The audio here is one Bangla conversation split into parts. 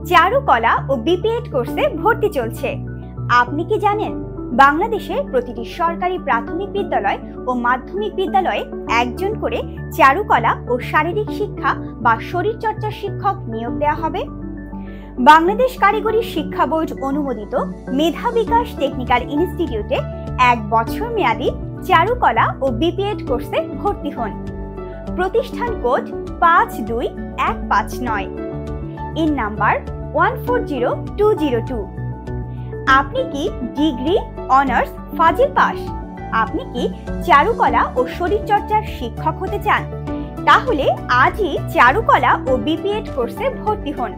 চারুকলা ও বিপিএড কোর্সে ভর্তি চলছে। আপনি কি জানেন বাংলাদেশের প্রতিটি সরকারি প্রাথমিক বিদ্যালয় ও মাধ্যমিক বিদ্যালয়ে একজন করে চারুকলা ও শারীরিক শিক্ষা বা শরীরচর্চা শিক্ষক নিয়োগ দেওয়া হবে। বাংলাদেশ কারিগরি শিক্ষা বোর্ড অনুমোদিত মেধা বিকাশ টেকনিক্যাল ইনস্টিটিউটে 1 বছর মেয়াদী চারুকলা ও বিপিএড কোর্সে ভর্তি হন। প্রতিষ্ঠান কোড 52159, ইন নাম্বার 140202। আপনি কি ডিগ্রি, অনার্স, ফাজিল পাস? আপনি কি চারুকলা ও শরীরচর্চার শিক্ষক হতে চান? তাহলে আজই চারুকলা ও বিপিএড কোর্সে ভর্তি হন।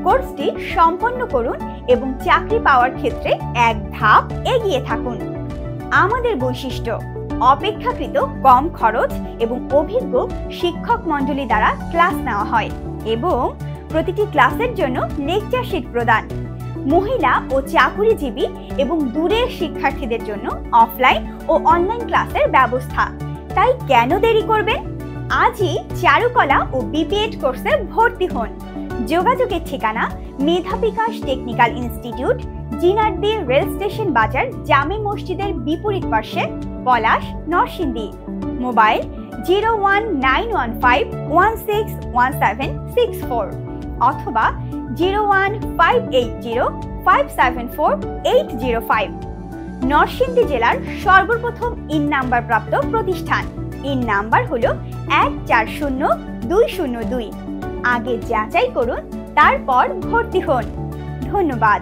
কোর্সটি সম্পন্ন করুন এবং চাকরি পাওয়ার ক্ষেত্রে 1 ধাপ এগিয়ে থাকুন। আমাদের বৈশিষ্ট্য: অপেক্ষাকৃত কম খরচ এবং অভিজ্ঞ শিক্ষক মণ্ডলী দ্বারা ক্লাস নেওয়া হয় এবং প্রতিটি ক্লাসের জন্য লেকচার শিট প্রদান। মহিলা ও চাকুরিজীবী এবং দূরের শিক্ষার্থীদের জন্য অফলাইন ও অনলাইন ক্লাসের ব্যবস্থা। তাই কেন দেরি করবেন? আজই চারুকলা ও বিপিএড কোর্সে ভর্তি হন। যোগাযোগের ঠিকানা: মেধা বিকাশ technical institute, Jinardi rail station বাজার, জামে মসজিদের বিপরীত পার্শ্বে, পলাশ, নরসিংদী। মোবাইল 01915161764 অথবা 01580574805। নরসিংদী জেলার সর্বপ্রথম ইন নাম্বার প্রাপ্ত প্রতিষ্ঠান। ইন নাম্বার হলো 140202। আগে যাচাই করুন, তারপর ভর্তি হন। ধন্যবাদ।